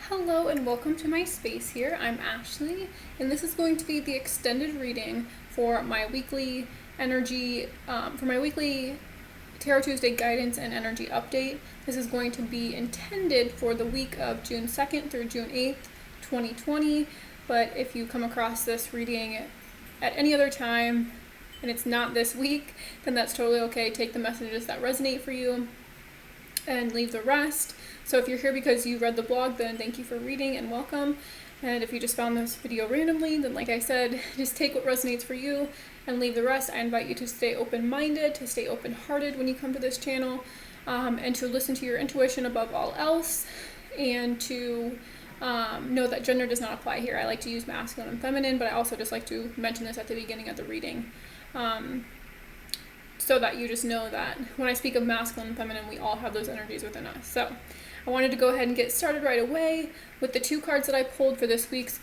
Hello and welcome to my space here. I'm Ashley, and this is going to be the extended reading for my weekly Tarot Tuesday guidance and energy update. This is going to be intended for the week of June 2nd through June 8th, 2020. But if you come across this reading at any other time and it's not this week, then that's totally okay. Take the messages that resonate for you and leave the rest. So if you're here because you read the blog, then thank you for reading and welcome. And if you just found this video randomly, then like I said, just take what resonates for you and leave the rest. I invite you to stay open-minded, to stay open-hearted when you come to this channel, and to listen to your intuition above all else, and to know that gender does not apply here. I like to use masculine and feminine, but I also just like to mention this at the beginning of the reading. So that you just know that when I speak of masculine and feminine, we all have those energies within us. So I wanted to go ahead and get started right away with the two cards that I pulled for this week's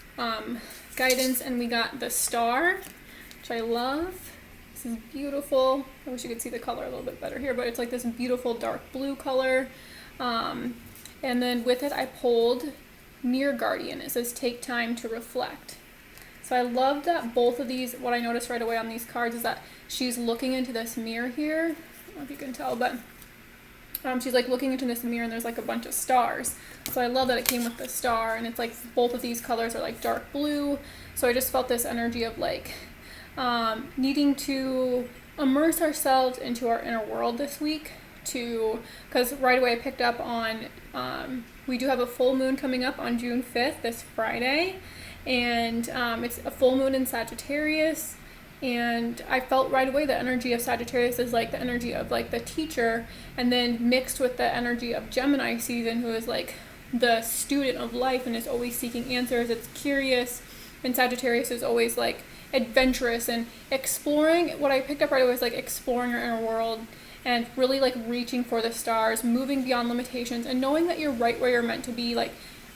guidance, and we got the Star, which I love. This is beautiful. I wish you could see the color a little bit better here, but it's like this beautiful dark blue color. And then with it, I pulled Mirror Guardian. It says, take time to reflect. So I love that both of these, what I noticed right away on these cards is that she's looking into this mirror here. I don't know if you can tell, but she's like looking into this mirror and there's like a bunch of stars. So I love that it came with the star, and it's like both of these colors are like dark blue. So I just felt this energy of like needing to immerse ourselves into our inner world this week, because right away I picked up on, we do have a full moon coming up on June 5th, this Friday. And it's a full moon in Sagittarius, and I felt right away the energy of Sagittarius is like the energy of like the teacher, and then mixed with the energy of Gemini season, who is like the student of life and is always seeking answers. It's curious, and Sagittarius is always like adventurous and exploring. What I picked up right away was like exploring your inner world and really like reaching for the stars, moving beyond limitations, and knowing that you're right where you're meant to be. Like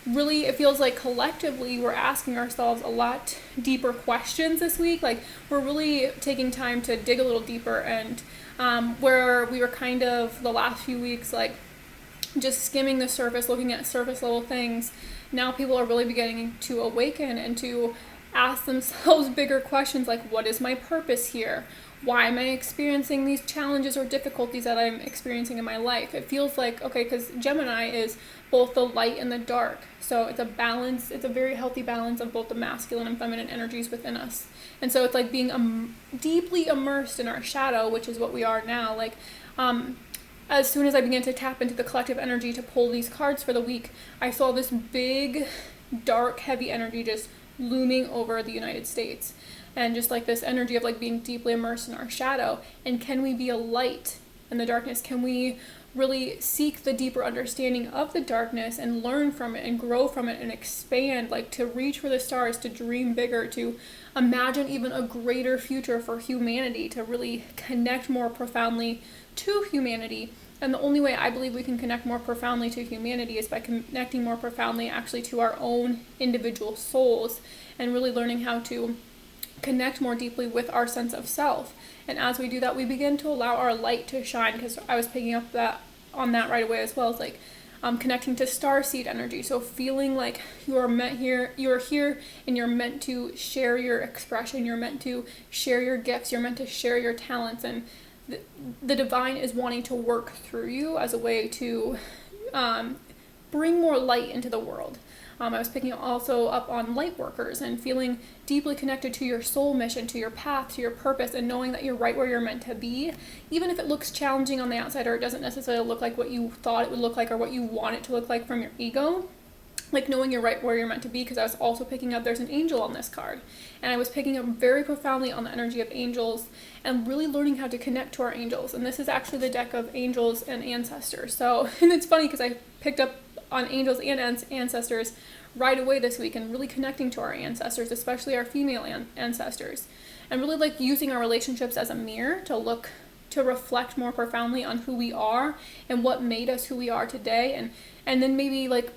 really, it feels like collectively we're asking ourselves a lot deeper questions this week. Like we're really taking time to dig a little deeper, and where we were kind of the last few weeks like just skimming the surface, looking at surface level things, now people are really beginning to awaken and to ask themselves bigger questions like, what is my purpose here? Why am I experiencing these challenges or difficulties that I'm experiencing in my life? It feels like, okay, because Gemini is both the light and the dark. So it's a balance, it's a very healthy balance of both the masculine and feminine energies within us. And so it's like being deeply immersed in our shadow, which is what we are now. Like, as soon as I began to tap into the collective energy to pull these cards for the week, I saw this big, dark, heavy energy just looming over the United States. And just like this energy of like being deeply immersed in our shadow. And can we be a light in the darkness? Can we really seek the deeper understanding of the darkness and learn from it and grow from it and expand, like to reach for the stars, to dream bigger, to imagine even a greater future for humanity, to really connect more profoundly to humanity? And the only way I believe we can connect more profoundly to humanity is by connecting more profoundly actually to our own individual souls, and really learning how to connect more deeply with our sense of self. And as we do that, we begin to allow our light to shine, because I was picking up on that right away as well, as like connecting to starseed energy. So feeling like you are here and you're meant to share your expression, you're meant to share your gifts, you're meant to share your talents, and the divine is wanting to work through you as a way to bring more light into the world. I was picking also up on light workers and feeling deeply connected to your soul mission, to your path, to your purpose, and knowing that you're right where you're meant to be, even if it looks challenging on the outside or it doesn't necessarily look like what you thought it would look like or what you want it to look like from your ego. Like knowing you're right where you're meant to be, because I was also picking up there's an angel on this card, and I was picking up very profoundly on the energy of angels and really learning how to connect to our angels. And this is actually the deck of angels and ancestors. So, and it's funny because I picked up on angels and ancestors right away this week, and really connecting to our ancestors, especially our female ancestors, and really like using our relationships as a mirror to reflect more profoundly on who we are and what made us who we are today, and then maybe like,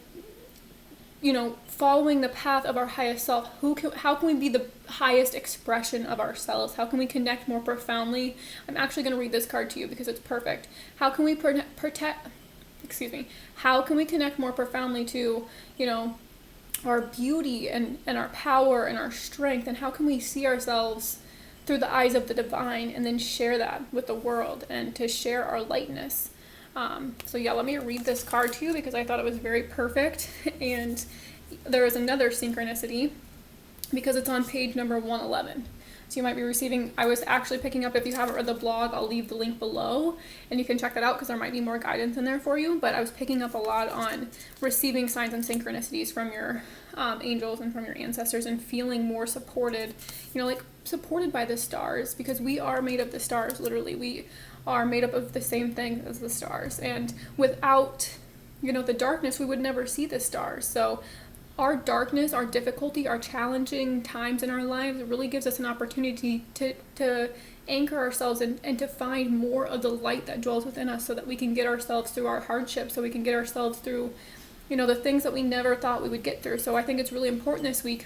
you know, following the path of our highest self. How can we be the highest expression of ourselves? How can we connect more profoundly? I'm actually going to read this card to you because it's perfect. How can we how can we connect more profoundly to, our beauty and our power and our strength, and how can we see ourselves through the eyes of the divine and then share that with the world and to share our lightness. So yeah, let me read this card to you because I thought it was very perfect. And there is another synchronicity because it's on page number 111. So you might be receiving, I was actually picking up, if you haven't read the blog, I'll leave the link below and you can check that out because there might be more guidance in there for you. But I was picking up a lot on receiving signs and synchronicities from your angels and from your ancestors and feeling more supported, supported by the stars, because we are made of the stars, literally. We are made up of the same thing as the stars. And without, the darkness, we would never see the stars. So our darkness, our difficulty, our challenging times in our lives really gives us an opportunity to anchor ourselves and to find more of the light that dwells within us so that we can get ourselves through our hardships, so we can get ourselves through, the things that we never thought we would get through. So I think it's really important this week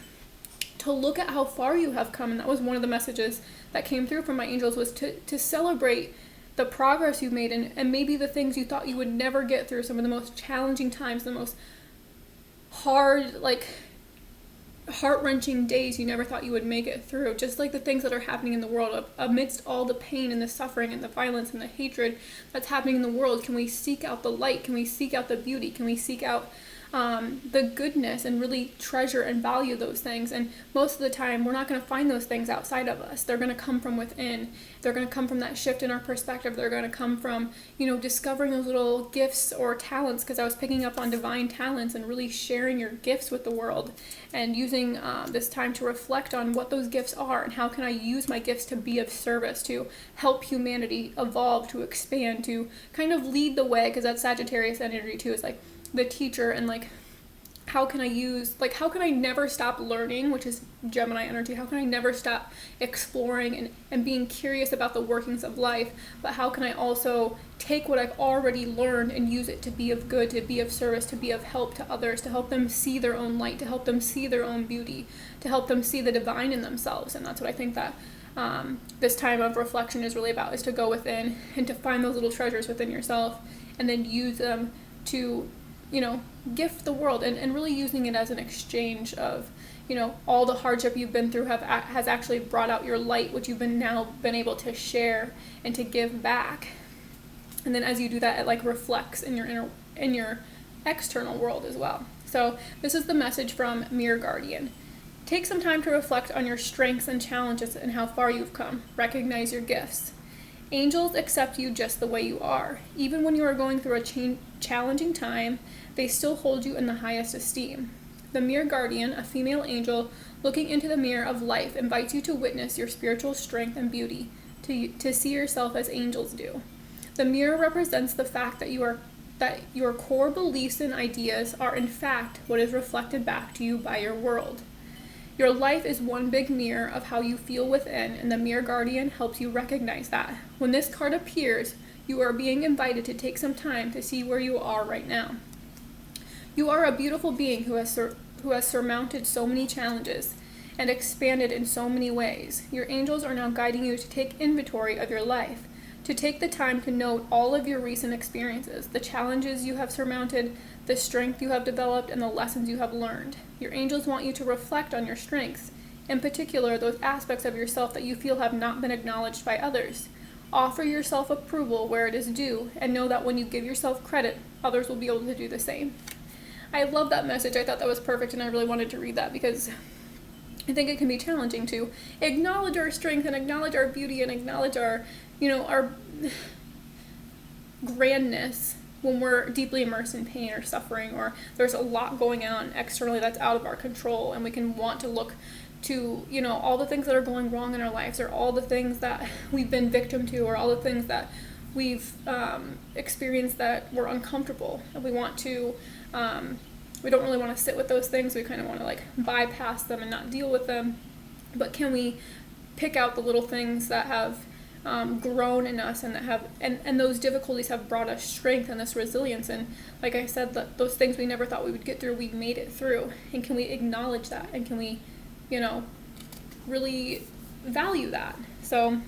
to look at how far you have come. And that was one of the messages that came through from my angels, was to celebrate the progress you've made and maybe the things you thought you would never get through, some of the most challenging times, the most hard, heart-wrenching days you never thought you would make it through, just like the things that are happening in the world. Amidst all the pain and the suffering and the violence and the hatred that's happening in the world, can we seek out the light? Can we seek out the beauty? Can we seek out the goodness and really treasure and value those things? And most of the time, we're not going to find those things outside of us. They're going to come from within. They're going to come from that shift in our perspective. They're going to come from, discovering those little gifts or talents, because I was picking up on divine talents and really sharing your gifts with the world and using this time to reflect on what those gifts are and how can I use my gifts to be of service, to help humanity evolve, to expand, to kind of lead the way, because that's Sagittarius energy too. It's like the teacher, and how can I never stop learning, which is Gemini energy. How can I never stop exploring and being curious about the workings of life, but how can I also take what I've already learned and use it to be of good, to be of service, to be of help to others, to help them see their own light, to help them see their own beauty, to help them see the divine in themselves. And that's what I think that this time of reflection is really about, is to go within and to find those little treasures within yourself and then use them to gift the world, and really using it as an exchange of, all the hardship you've been through has actually brought out your light, which you've been able to share and to give back. And then as you do that, it reflects in your external world as well. So this is the message from Mirror Guardian. Take some time to reflect on your strengths and challenges and how far you've come. Recognize your gifts. Angels accept you just the way you are. Even when you are going through a challenging time, they still hold you in the highest esteem. The Mirror Guardian, a female angel looking into the mirror of life, invites you to witness your spiritual strength and beauty, to see yourself as angels do. The mirror represents the fact that your core beliefs and ideas are in fact what is reflected back to you by your world. Your life is one big mirror of how you feel within, and the Mirror Guardian helps you recognize that. When this card appears, you are being invited to take some time to see where you are right now. You are a beautiful being who has surmounted so many challenges and expanded in so many ways. Your angels are now guiding you to take inventory of your life, to take the time to note all of your recent experiences, the challenges you have surmounted, the strength you have developed, and the lessons you have learned. Your angels want you to reflect on your strengths, in particular those aspects of yourself that you feel have not been acknowledged by others. Offer yourself approval where it is due, and know that when you give yourself credit, others will be able to do the same. I love that message. I thought that was perfect, and I really wanted to read that because I think it can be challenging to acknowledge our strength and acknowledge our beauty and acknowledge our grandness when we're deeply immersed in pain or suffering, or there's a lot going on externally that's out of our control, and we can want to look to, all the things that are going wrong in our lives, or all the things that we've been victim to, or all the things that we've experienced that were uncomfortable, and we want to we don't really want to sit with those things. We kind of want to bypass them and not deal with them. But can we pick out the little things that have grown in us, and that have and those difficulties have brought us strength and this resilience, and like I said, those things we never thought we would get through, we've made it through. And can we acknowledge that, and can we really value that? So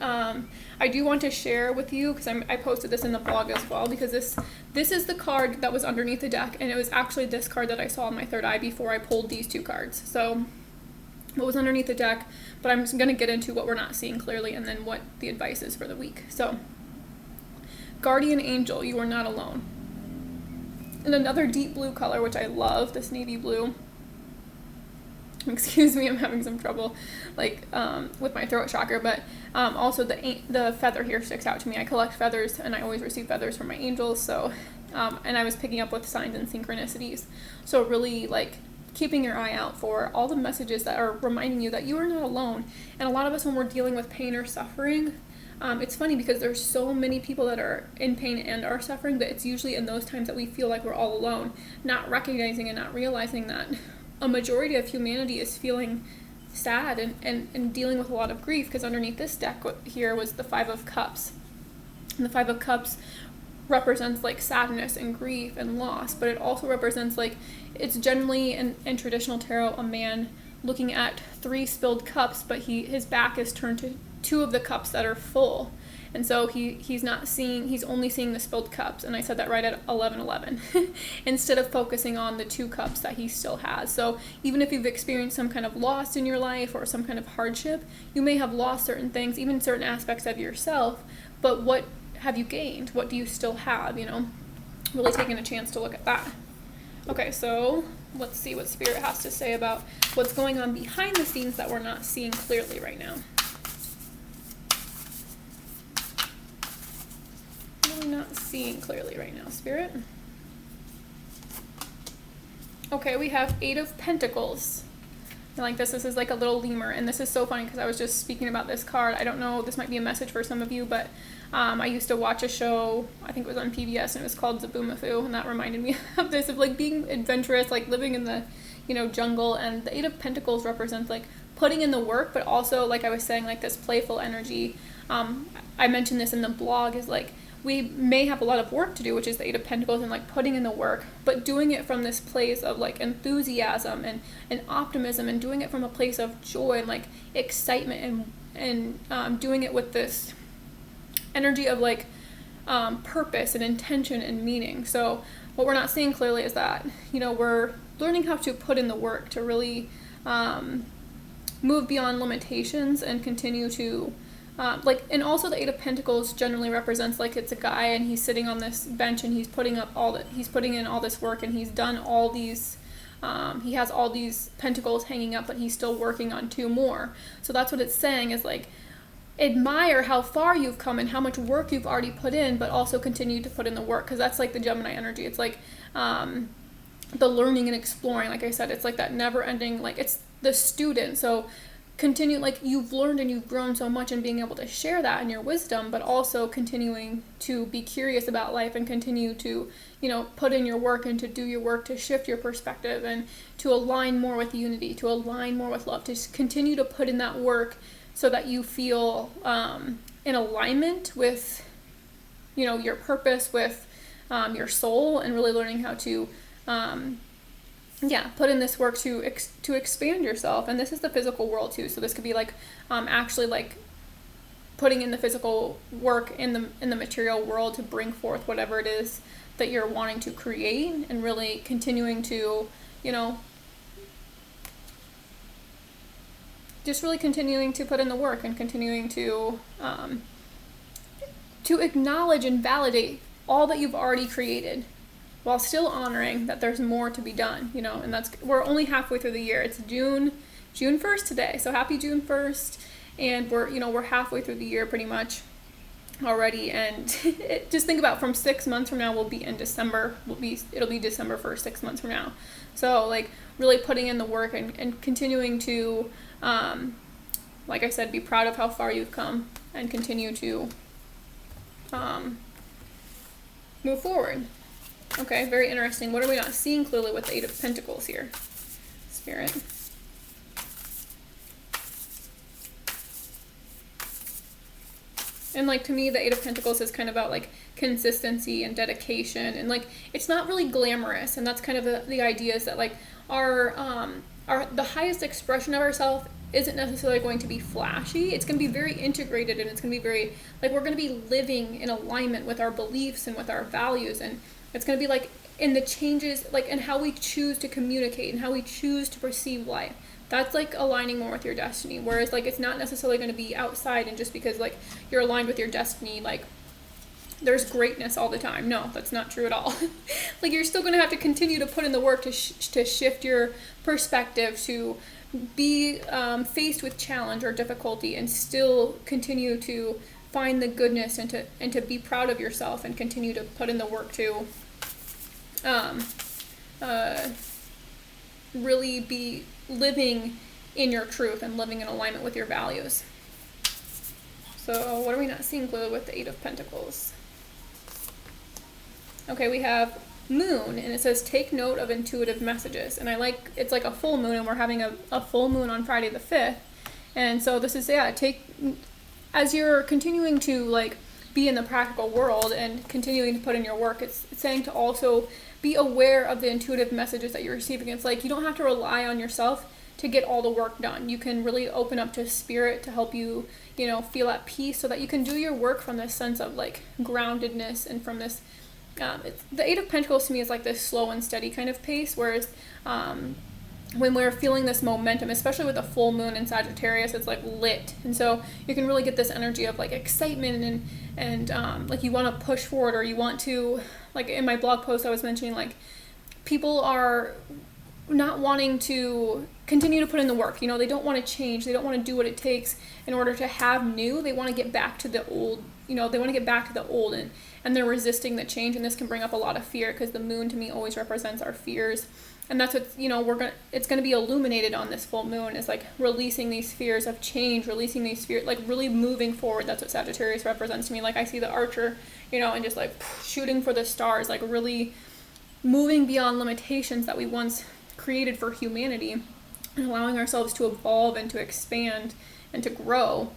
I do want to share with you, because I posted this in the blog as well, because this is the card that was underneath the deck, and it was actually this card that I saw in my third eye before I pulled these two cards. So what was underneath the deck, but I'm just going to get into what we're not seeing clearly and then what the advice is for the week. So, Guardian Angel, you are not alone. And another deep blue color, which I love, this navy blue. Excuse me, I'm having some trouble with my throat chakra, but also the feather here sticks out to me. I collect feathers, and I always receive feathers from my angels, so, and I was picking up with signs and synchronicities. So really, keeping your eye out for all the messages that are reminding you that you are not alone. And a lot of us, when we're dealing with pain or suffering, it's funny because there's so many people that are in pain and are suffering, but it's usually in those times that we feel like we're all alone, not recognizing and not realizing that a majority of humanity is feeling sad and dealing with a lot of grief, because underneath this deck here was the Five of Cups. And the Five of Cups represents sadness and grief and loss, but it also represents it's generally in traditional tarot a man looking at 3 spilled cups, but his back is turned to 2 of the cups that are full, and so he's only seeing the spilled cups, and I said that right at 11:11 instead of focusing on the 2 cups that he still has. So even if you've experienced some kind of loss in your life or some kind of hardship, you may have lost certain things, even certain aspects of yourself, but what have you gained? What do you still have? Really taking a chance to look at that. Okay, so let's see what Spirit has to say about what's going on behind the scenes that we're not seeing clearly right now. Really not seeing clearly right now, Spirit. Okay, we have 8 of Pentacles. I like this. This is like a little lemur, and this is so funny because I was just speaking about this card. I don't know, this might be a message for some of you, but I used to watch a show, I think it was on PBS, and it was called Zaboomafoo, and that reminded me of this, of being adventurous, living in the, jungle. And the 8 of Pentacles represents putting in the work, but also, I was saying, this playful energy. I mentioned this in the blog, is we may have a lot of work to do, which is the 8 of Pentacles, and putting in the work, but doing it from this place of enthusiasm and optimism, and doing it from a place of joy and excitement, and doing it with this energy of purpose and intention and meaning. So what we're not seeing clearly is that, we're learning how to put in the work to really move beyond limitations and continue to and also the 8 of Pentacles generally represents it's a guy, and he's sitting on this bench, and he's putting in all this work, and he's done all these he has all these pentacles hanging up, but he's still working on 2 more. So that's what it's saying, is admire how far you've come and how much work you've already put in, but also continue to put in the work, because that's the Gemini energy. It's the learning and exploring. Like I said, it's that never ending, it's the student. So continue, you've learned and you've grown so much, and being able to share that in your wisdom, but also continuing to be curious about life and continue to, put in your work and to do your work to shift your perspective and to align more with unity, to align more with love, to continue to put in that work so that you feel in alignment with, your purpose, with your soul, and really learning how to put in this work to expand yourself. And this is the physical world too, so this could be actually putting in the physical work in the material world to bring forth whatever it is that you're wanting to create, and really continuing to just really continuing to put in the work, and continuing to acknowledge and validate all that you've already created, while still honoring that there's more to be done, and we're only halfway through the year. It's June 1st today, so happy June 1st, and we're halfway through the year pretty much already, and just think about, from 6 months from now, we'll be in December, it'll be December 1st, 6 months from now. So really putting in the work and continuing to, like I said, be proud of how far you've come, and continue to move forward. Okay, very interesting. What are we not seeing clearly with the 8 of Pentacles here, Spirit? And to me, the 8 of Pentacles is kind of about consistency and dedication, and it's not really glamorous, and that's kind of the idea, is that our the highest expression of ourselves isn't necessarily going to be flashy. It's going to be very integrated, and it's going to be very, like, we're going to be living in alignment with our beliefs and with our values. And it's going to be like in the changes, like in how we choose to communicate and how we choose to perceive life. That's like aligning more with your destiny. Whereas like it's not necessarily going to be outside, and just because like you're aligned with your destiny, like there's greatness all the time. No, that's not true at all. Like you're still going to have to continue to put in the work to shift your perspective, to be faced with challenge or difficulty, and still continue to find the goodness, and to be proud of yourself, and continue to put in the work to really be living in your truth and living in alignment with your values. So what are we not seeing clearly with the Eight of Pentacles? Okay, we have Moon, and it says take note of intuitive messages. And it's like a full moon, and we're having a full moon on Friday the 5th. And so this is, as you're continuing to like be in the practical world and continuing to put in your work, it's saying to also be aware of the intuitive messages that you're receiving. It's like you don't have to rely on yourself to get all the work done. You can really open up to spirit to help you, feel at peace, so that you can do your work from this sense of like groundedness, and from this the Eight of Pentacles to me is like this slow and steady kind of pace, whereas when we're feeling this momentum, especially with a full moon in Sagittarius, it's like lit, and so you can really get this energy of like excitement, and like you want to push forward, or you want to, like in my blog post I was mentioning, like people are not wanting to continue to put in the work. They don't want to change. They don't want to do what it takes in order to have new. They want to get back to the old. They want to get back to the old, and they're resisting the change. And this can bring up a lot of fear, because the moon to me always represents our fears. And that's what, it's going to be illuminated on this full moon, is like releasing these fears of change, releasing these fears, like really moving forward. That's what Sagittarius represents to me. Like I see the archer, and just like shooting for the stars, like really moving beyond limitations that we once created for humanity, and allowing ourselves to evolve and to expand and to grow.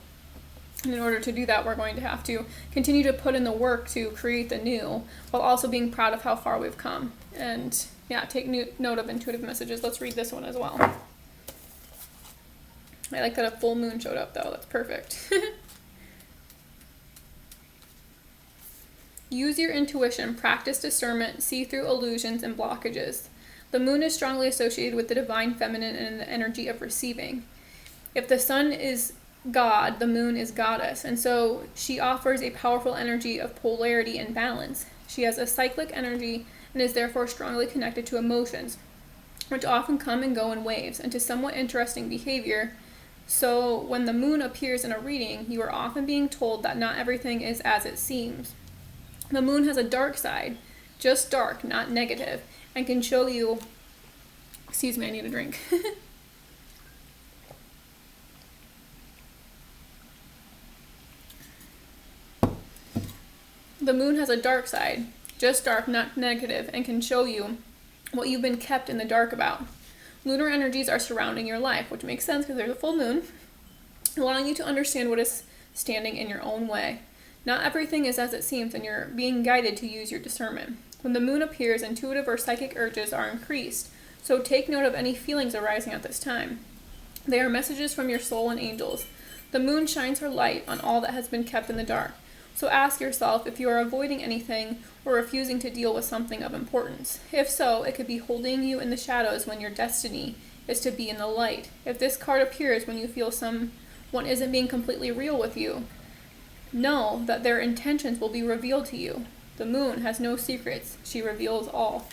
And in order to do that, we're going to have to continue to put in the work to create the new, while also being proud of how far we've come. And take note of intuitive messages. Let's read this one as well. I like that a full moon showed up though. That's perfect. Use your intuition, practice discernment, see through illusions and blockages. The moon is strongly associated with the divine feminine and the energy of receiving. If the sun is God, the moon is goddess, and so she offers a powerful energy of polarity and balance. She has a cyclic energy and is therefore strongly connected to emotions, which often come and go in waves, and to somewhat interesting behavior. So when the moon appears in a reading, you are often being told that not everything is as it seems. The moon has a dark side, just dark, not negative, and can show you... Excuse me, I need a drink. The moon has a dark side, just dark, not negative, and can show you what you've been kept in the dark about. Lunar energies are surrounding your life, which makes sense because there's a full moon, allowing you to understand what is standing in your own way. Not everything is as it seems, and you're being guided to use your discernment. When the moon appears, intuitive or psychic urges are increased, so take note of any feelings arising at this time. They are messages from your soul and angels. The moon shines her light on all that has been kept in the dark. So ask yourself if you are avoiding anything or refusing to deal with something of importance. If so, it could be holding you in the shadows when your destiny is to be in the light. If this card appears when you feel someone isn't being completely real with you, know that their intentions will be revealed to you. The moon has no secrets. She reveals all.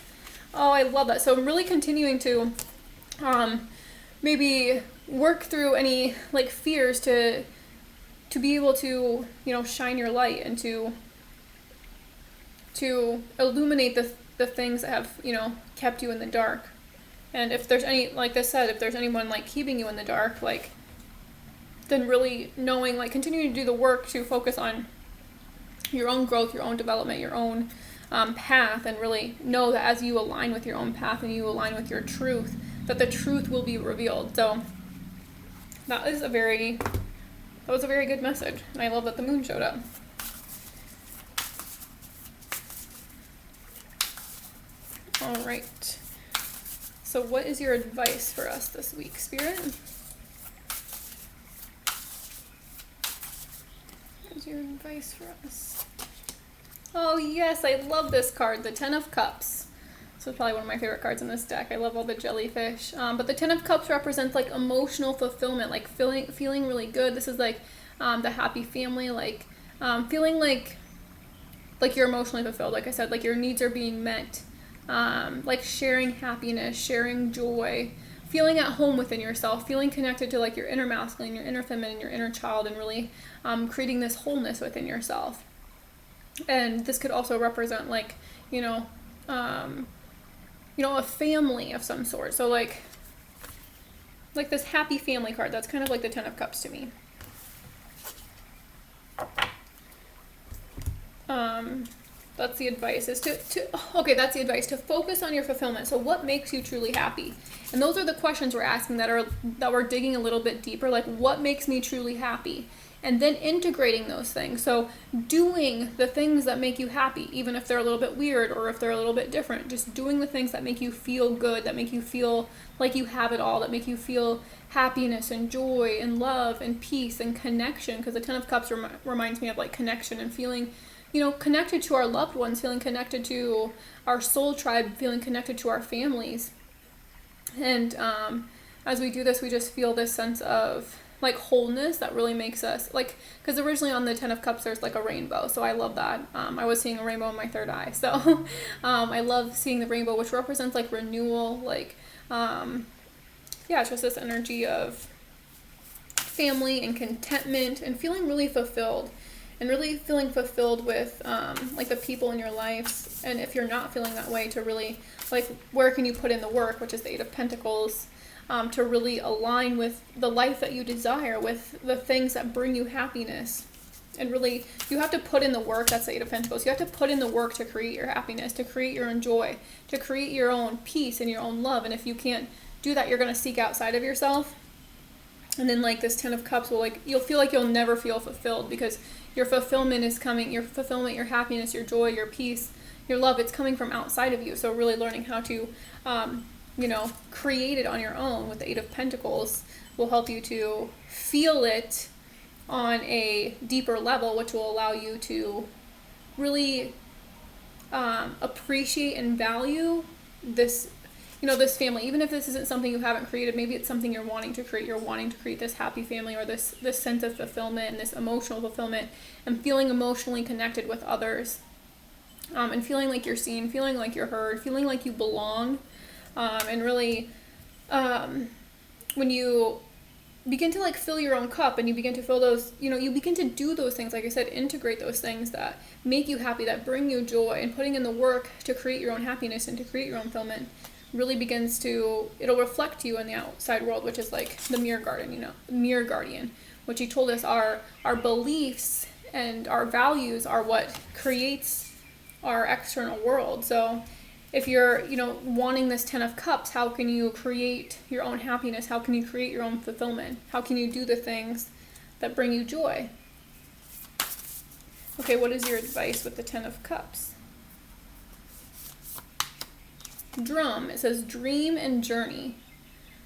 Oh, I love that. So I'm really continuing to maybe work through any like fears to be able to, shine your light, and to illuminate the things that have, kept you in the dark. And if there's any, like I said, if there's anyone like keeping you in the dark, like, then really knowing, like, continuing to do the work to focus on your own growth, your own development, your own path, and really know that as you align with your own path and you align with your truth, that the truth will be revealed. So that was a very good message, and I love that the moon showed up. All right. So what is your advice for us this week, Spirit? is your advice for us? Oh yes, I love this card, the Ten of Cups. This is probably one of my favorite cards in this deck. I love all the jellyfish. But the Ten of Cups represents like emotional fulfillment, like feeling really good. This is like the happy family, like feeling like you're emotionally fulfilled. Like I said, like your needs are being met. Like sharing happiness, sharing joy, feeling at home within yourself, feeling connected to like your inner masculine, your inner feminine, your inner child, and really creating this wholeness within yourself. And this could also represent like, a family of some sort. So like this happy family card, that's kind of like the Ten of Cups to me. That's the advice, is that's the advice, to focus on your fulfillment. So what makes you truly happy? And those are the questions we're asking that we're digging a little bit deeper, like what makes me truly happy? And then integrating those things. So doing the things that make you happy, even if they're a little bit weird or if they're a little bit different, just doing the things that make you feel good, that make you feel like you have it all, that make you feel happiness and joy and love and peace and connection. Because the Ten of Cups reminds me of like connection and feeling, connected to our loved ones, feeling connected to our soul tribe, feeling connected to our families. And as we do this, we just feel this sense of like wholeness that really makes us like, because originally on the Ten of Cups there's like a rainbow, so I love that. I was seeing a rainbow in my third eye, so I love seeing the rainbow, which represents like renewal, like it's just this energy of family and contentment and feeling really fulfilled, and really feeling fulfilled with like the people in your lives. And if you're not feeling that way, to really like, where can you put in the work, which is the Eight of Pentacles, to really align with the life that you desire, with the things that bring you happiness. And really, you have to put in the work. That's the Eight of Pentacles. You have to put in the work to create your happiness, to create your own joy, to create your own peace and your own love. And if you can't do that, you're going to seek outside of yourself. And then like this Ten of Cups will you'll feel like you'll never feel fulfilled, because your fulfillment is coming, your happiness, your joy, your peace, your love, it's coming from outside of you. So really learning how to, create it on your own with the Eight of Pentacles will help you to feel it on a deeper level, which will allow you to really appreciate and value this, this family. Even if this isn't something you haven't created, maybe it's something you're wanting to create. You're wanting to create this happy family, or this sense of fulfillment and this emotional fulfillment, and feeling emotionally connected with others, and feeling like you're seen, feeling like you're heard, feeling like you belong. And really, when you begin to like fill your own cup, and you begin to fill those, you begin to do those things, like I said, integrate those things that make you happy, that bring you joy, and putting in the work to create your own happiness and to create your own fulfillment, really begins to, it'll reflect you in the outside world, which is like the mirror guardian, which he told us our beliefs and our values are what creates our external world. So if you're, wanting this Ten of Cups, how can you create your own happiness? How can you create your own fulfillment? How can you do the things that bring you joy? Okay, what is your advice with the Ten of Cups? Drum. It says dream and journey.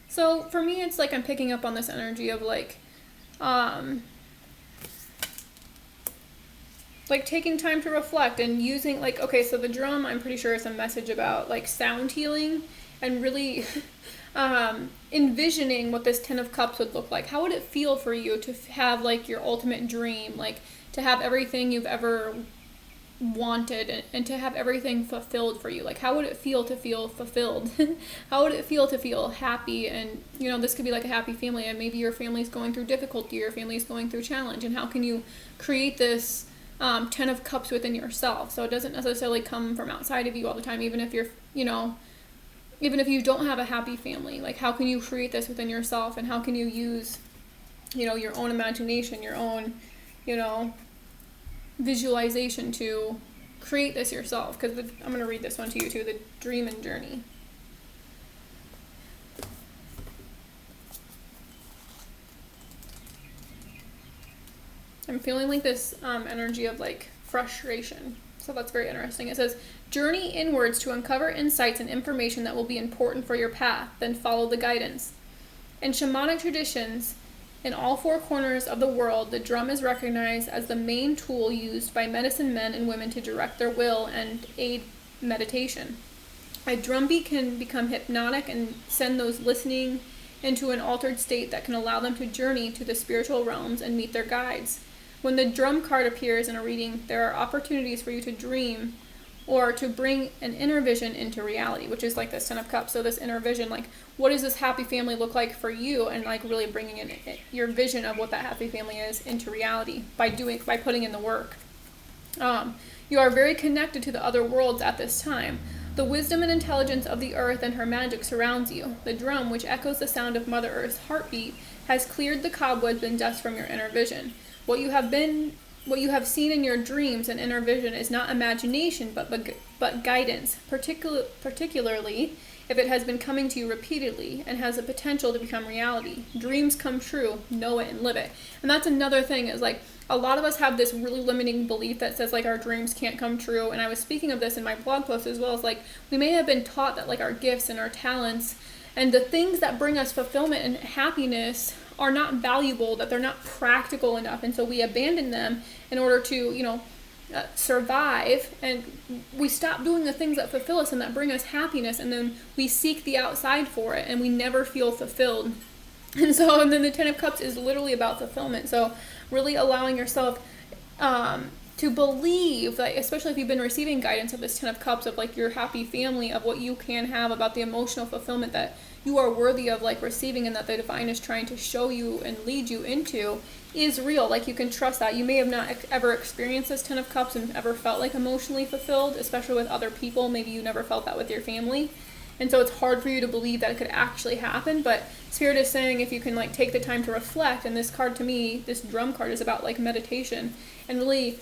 So for me, it's like I'm picking up on this energy of like taking time to reflect and using so the drum, I'm pretty sure is a message about like sound healing, and really envisioning what this Ten of Cups would look like. How would it feel for you to have like your ultimate dream, like to have everything you've ever wanted, and to have everything fulfilled for you? Like, how would it feel to feel fulfilled? How would it feel to feel happy? And this could be like a happy family, and maybe your family's going through difficulty, your family's going through challenge, and how can you create this Ten of Cups within yourself? So it doesn't necessarily come from outside of you all the time, even if you're, even if you don't have a happy family. Like, how can you create this within yourself, and how can you use, your own imagination, your own, visualization to create this yourself? Because I'm going to read this one to you too, the dream and journey. I'm feeling like this energy of like frustration. So that's very interesting. It says, journey inwards to uncover insights and information that will be important for your path, then follow the guidance. In shamanic traditions, In all four corners of the world, the drum is recognized as the main tool used by medicine men and women to direct their will and aid meditation. A drum beat can become hypnotic and send those listening into an altered state that can allow them to journey to the spiritual realms and meet their guides. When the drum card appears in a reading, there are opportunities for you to dream or to bring an inner vision into reality, which is like this Ten of Cups. So this inner vision, like, what does this happy family look like for you? And like really bringing in your vision of what that happy family is into reality by putting in the work. You are very connected to the other worlds at this time. The wisdom and intelligence of the earth and her magic surrounds you. The drum, which echoes the sound of Mother Earth's heartbeat, has cleared the cobwebs and dust from your inner vision. What you have seen in your dreams and inner vision is not imagination, but guidance, particularly if it has been coming to you repeatedly and has the potential to become reality. Dreams come true, know it and live it. And that's another thing, is like, a lot of us have this really limiting belief that says like our dreams can't come true. And I was speaking of this in my blog post as well, as like we may have been taught that like our gifts and our talents and the things that bring us fulfillment and happiness are not valuable, that they're not practical enough, and so we abandon them in order to, survive, and we stop doing the things that fulfill us and that bring us happiness, and then we seek the outside for it, and we never feel fulfilled. And then the Ten of Cups is literally about fulfillment. So really allowing yourself to believe, like, especially if you've been receiving guidance of this Ten of Cups, of like your happy family, of what you can have, about the emotional fulfillment that you are worthy of like receiving, and that the divine is trying to show you and lead you into, is real. Like, you can trust that. You may have not ever experienced this Ten of Cups and ever felt like emotionally fulfilled, especially with other people. Maybe you never felt that with your family. And so it's hard for you to believe that it could actually happen. But Spirit is saying, if you can like take the time to reflect, and this card to me, this drum card, is about like meditation, and really,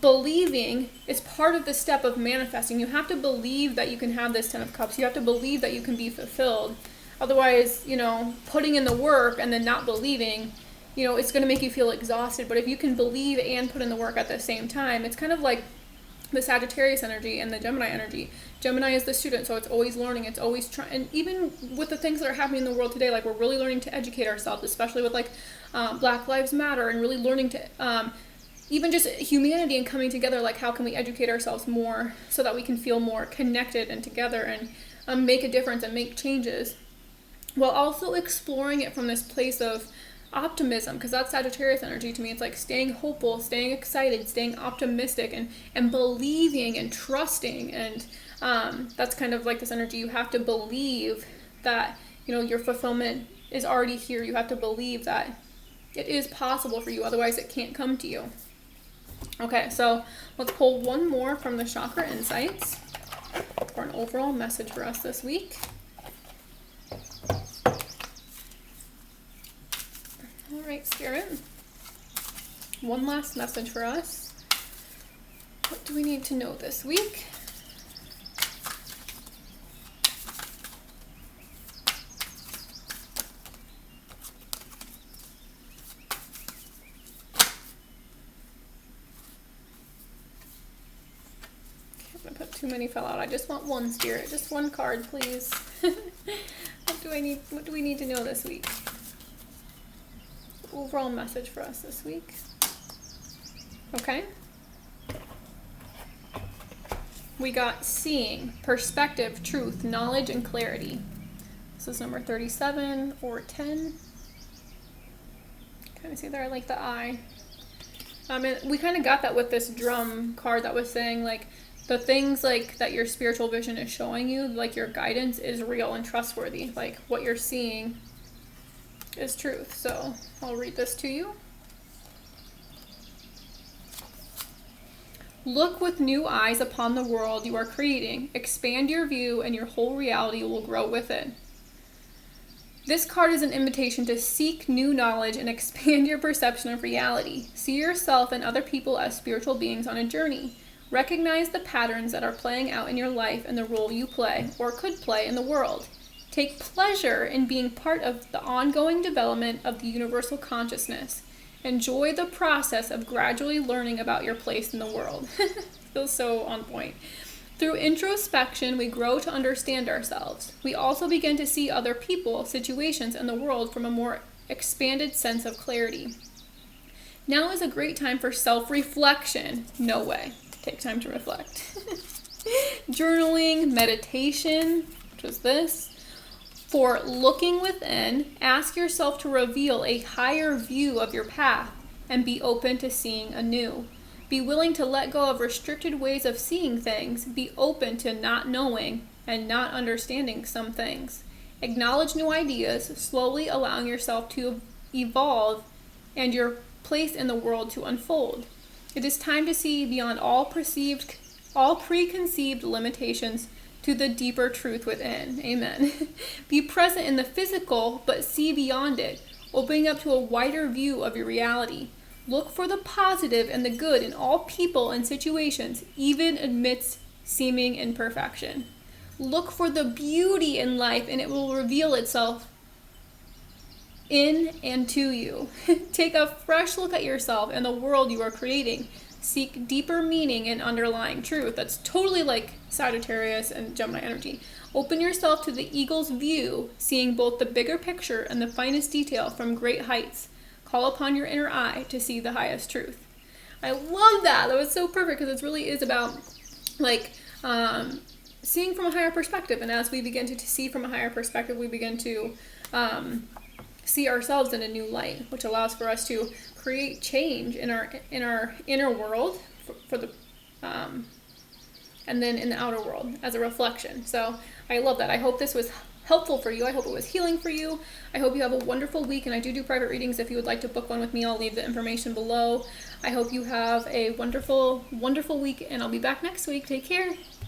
believing is part of the step of manifesting. You have to believe that you can have this Ten of Cups. You have to believe that you can be fulfilled. Otherwise, putting in the work and then not believing, it's going to make you feel exhausted. But if you can believe and put in the work at the same time, it's kind of like the Sagittarius energy and the Gemini energy. Gemini is the student, so it's always learning, it's always trying. And even with the things that are happening in the world today, like, we're really learning to educate ourselves, especially with like Black Lives Matter, and really learning to even just humanity and coming together, like, how can we educate ourselves more so that we can feel more connected and together and make a difference and make changes, while also exploring it from this place of optimism, because that's Sagittarius energy to me. It's like staying hopeful, staying excited, staying optimistic, and believing and trusting. And that's kind of like this energy. You have to believe that your fulfillment is already here. You have to believe that it is possible for you, otherwise it can't come to you. Okay, so let's pull one more from the Chakra Insights for an overall message for us this week. All right, Spirit. One last message for us. What do we need to know this week? Too many fell out. I just want one, Spirit. Just one card, please. What do we need to know this week? Overall message for us this week. Okay. We got seeing, perspective, truth, knowledge, and clarity. This is number 37 or 10. Kind of see there, I like the eye. And we kind of got that with this drum card that was saying, like, the things like that your spiritual vision is showing you, like your guidance, is real and trustworthy. Like, what you're seeing is truth. So I'll read this to you. Look with new eyes upon the world you are creating. Expand your view, and your whole reality will grow with it. This card is an invitation to seek new knowledge and expand your perception of reality. See yourself and other people as spiritual beings on a journey. Recognize the patterns that are playing out in your life and the role you play, or could play, in the world. Take pleasure in being part of the ongoing development of the universal consciousness. Enjoy the process of gradually learning about your place in the world. Feels so on point. Through introspection, we grow to understand ourselves. We also begin to see other people, situations, and the world from a more expanded sense of clarity. Now is a great time for self-reflection. No way. Take time to reflect. Journaling, meditation, which is this. For looking within, ask yourself to reveal a higher view of your path and be open to seeing anew. Be willing to let go of restricted ways of seeing things. Be open to not knowing and not understanding some things. Acknowledge new ideas, slowly allowing yourself to evolve and your place in the world to unfold. It is time to see beyond all preconceived limitations to the deeper truth within. Amen. Be present in the physical, but see beyond it, opening up to a wider view of your reality. Look for the positive and the good in all people and situations, even amidst seeming imperfection. Look for the beauty in life, and it will reveal itself in and to you. Take a fresh look at yourself and the world you are creating. Seek deeper meaning and underlying truth. That's totally like Sagittarius and Gemini energy. Open yourself to the eagle's view, seeing both the bigger picture and the finest detail from great heights. Call upon your inner eye to see the highest truth. I love that. That was so perfect because it really is about seeing from a higher perspective. And as we begin to see from a higher perspective, we begin to see ourselves in a new light, which allows for us to create change in our inner world for the and then in the outer world as a reflection. So I love that. I hope this was helpful for you. I hope it was healing for you. I hope you have a wonderful week, and I do private readings. If you would like to book one with me, I'll leave the information below. I hope you have a wonderful, wonderful week, and I'll be back next week. Take care.